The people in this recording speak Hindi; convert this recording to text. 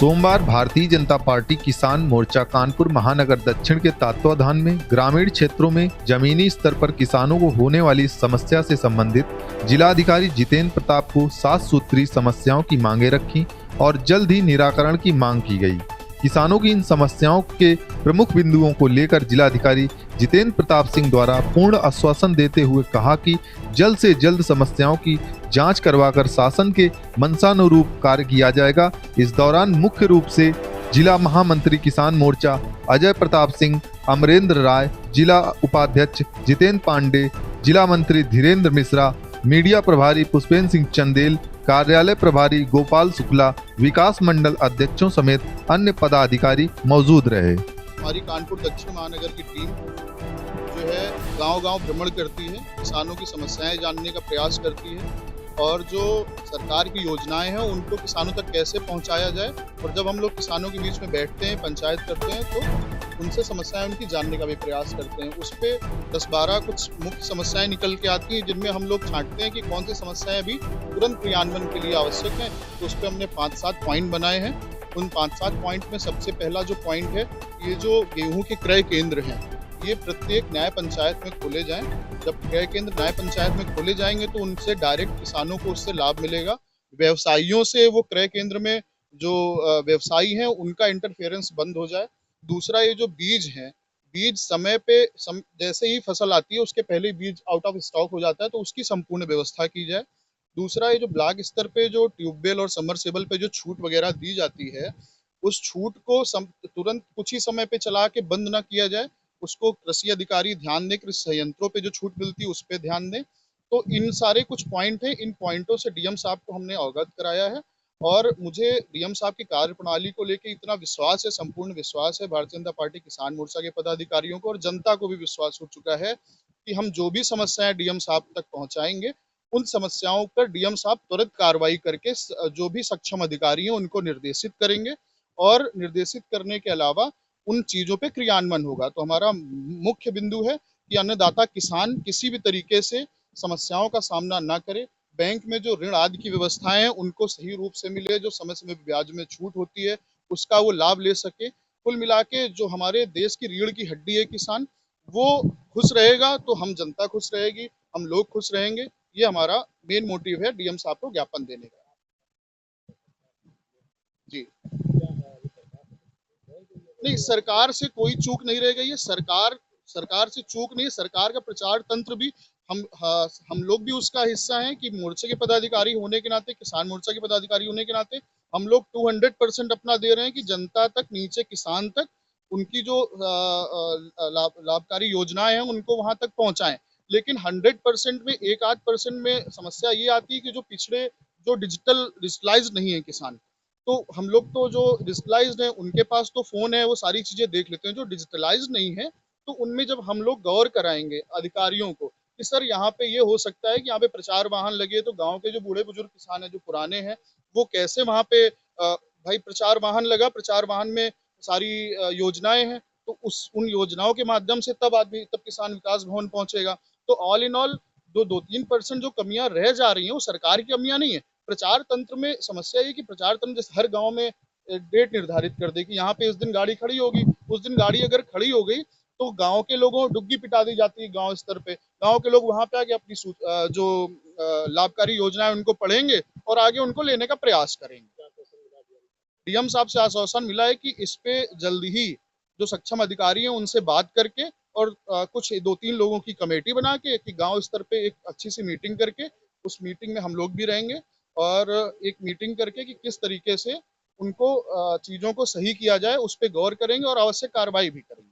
सोमवार भारतीय जनता पार्टी किसान मोर्चा कानपुर महानगर दक्षिण के तत्वाधान में ग्रामीण क्षेत्रों में जमीनी स्तर पर किसानों को होने वाली समस्या से संबंधित जिलाधिकारी जितेंद्र प्रताप को 7 सूत्री समस्याओं की मांगे रखी और जल्द ही निराकरण की मांग की गई। किसानों की इन समस्याओं के प्रमुख बिंदुओं को लेकर जिलाधिकारी जितेंद्र प्रताप सिंह द्वारा पूर्ण आश्वासन देते हुए कहा कि जल्द से जल्द समस्याओं की जांच करवाकर शासन के मंशानुरूप कार्य किया जाएगा। इस दौरान मुख्य रूप से जिला महामंत्री किसान मोर्चा अजय प्रताप सिंह, अमरेंद्र राय, जिला उपाध्यक्ष जितेंद्र पांडे, जिला मंत्री धीरेन्द्र मिश्रा, मीडिया प्रभारी पुष्पेंद्र सिंह चंदेल, कार्यालय प्रभारी गोपाल शुक्ला, विकास मंडल अध्यक्षों समेत अन्य पदाधिकारी मौजूद रहे। हमारी कानपुर दक्षिण महानगर की टीम जो है गांव-गांव भ्रमण करती है, किसानों की समस्याएं जानने का प्रयास करती है और जो सरकार की योजनाएं हैं उनको किसानों तक कैसे पहुंचाया जाए। और जब हम लोग किसानों के बीच में बैठते हैं, पंचायत करते हैं, तो उनसे समस्याएं उनकी जानने का भी प्रयास करते हैं। उस पे 10-12 कुछ मुख्य समस्याएं निकल के आती हैं, जिनमें हम लोग छांटते हैं कि कौन सी समस्याएं अभी तुरंत क्रियान्वयन के लिए आवश्यक हैं। तो उस पर हमने 5-7 पॉइंट बनाए हैं। उन 5-7 पॉइंट में सबसे पहला जो पॉइंट है, ये जो गेहूं के क्रय केंद्र हैं, ये प्रत्येक न्याय पंचायत में खोले जाएं। जब क्रय केंद्र न्याय पंचायत में खोले जाएंगे तो उनसे डायरेक्ट किसानों को उससे लाभ मिलेगा। व्यवसायियों से वो क्रय केंद्र में जो व्यवसायी हैं उनका इंटरफेरेंस बंद हो जाए। दूसरा, ये जो बीज हैं, बीज समय पे जैसे ही फसल आती है उसके पहले ही बीज आउट ऑफ स्टॉक हो जाता है, तो उसकी संपूर्ण व्यवस्था की जाए। दूसरा, ये जो ब्लॉक स्तर पे जो ट्यूबवेल और सबमर्सिबल पे जो छूट वगैरह दी जाती है, उस छूट को तुरंत कुछ ही समय पे चला के बंद ना किया जाए। उसको कृषि अधिकारी ध्यान दें, कृषि संयंत्रों पे जो छूट मिलती है उस पे ध्यान दें। तो इन सारे कुछ पॉइंट हैं, इन पॉइंटों से डीएम साहब को हमने अवगत कराया है और मुझे डीएम साहब की कार्यप्रणाली को लेकर इतना विश्वास है, संपूर्ण विश्वास है भारतीय जनता पार्टी किसान मोर्चा के पदाधिकारियों को और जनता को भी विश्वास हो चुका है कि हम जो भी समस्याएं डीएम साहब तक पहुंचाएंगे, उन समस्याओं पर डीएम साहब त्वरित कार्रवाई करके जो भी सक्षम अधिकारी हैं उनको निर्देशित करेंगे और निर्देशित करने के अलावा उन चीजों पे क्रियान्वयन होगा। तो हमारा मुख्य बिंदु है कि अन्नदाता किसान किसी भी तरीके से समस्याओं का सामना ना करे। बैंक में जो ऋण आदि की व्यवस्थाएं हैं उनको सही रूप से मिले, जो समय समय ब्याज में छूट होती है उसका वो लाभ ले सके। कुल मिला के जो हमारे देश की रीढ़ की हड्डी है किसान, वो खुश रहेगा तो हम जनता खुश रहेगी, हम लोग खुश रहेंगे। ये हमारा मेन मोटिव है डीएम साहब को ज्ञापन देने का। जी नहीं, सरकार से कोई चूक नहीं रह गई है। सरकार से चूक नहीं है। सरकार का प्रचार तंत्र भी हम लोग भी उसका हिस्सा हैं कि मोर्चे के पदाधिकारी होने के नाते, किसान मोर्चा के पदाधिकारी होने के नाते हम लोग 200% अपना दे रहे हैं कि जनता तक, नीचे किसान तक उनकी जो लाभकारी योजनाएं हैं उनको वहां तक पहुंचाएं। लेकिन 100% में 1-8% में समस्या ये आती है कि जो पिछड़े, जो डिजिटलाइज नहीं है किसान, तो हम लोग तो जो डिजिटलाइज्ड हैं उनके पास तो फोन है, वो सारी चीजें देख लेते हैं। जो डिजिटलाइज्ड नहीं है तो उनमें जब हम लोग गौर कराएंगे अधिकारियों को कि सर यहाँ पे ये हो सकता है कि यहाँ पे प्रचार वाहन लगे, तो गांव के जो बूढ़े बुजुर्ग किसान हैं, जो पुराने हैं, वो कैसे वहाँ पे भाई प्रचार वाहन लगा, प्रचार वाहन में सारी योजनाएं हैं, तो उन योजनाओं के माध्यम से तब किसान विकास भवन पहुंचेगा। तो ऑल इन ऑल 2-3% जो कमियां रह जा रही हैं वो सरकार की कमियां नहीं है। प्रचार तंत्र में समस्या ये कि प्रचार तंत्र जैसे हर गांव में डेट निर्धारित कर दे कि यहाँ पे इस दिन गाड़ी खड़ी होगी, उस दिन गाड़ी अगर खड़ी हो गई तो गांव के लोगों डुग्गी पिटा दी जाती है। गांव स्तर पे गांव के लोग वहां पे आके अपनी जो लाभकारी योजना है उनको पढ़ेंगे और आगे उनको लेने का प्रयास करेंगे। डीएम साहब से आश्वासन मिला है कि इस पे जल्द ही जो सक्षम अधिकारी हैं उनसे बात करके और कुछ 2-3 लोगों की कमेटी बना के कि गांव स्तर पे एक अच्छी सी मीटिंग करके, उस मीटिंग में हम लोग भी रहेंगे और एक मीटिंग करके कि किस तरीके से उनको चीजों को सही किया जाए उस पर गौर करेंगे और आवश्यक कार्रवाई भी करेंगे।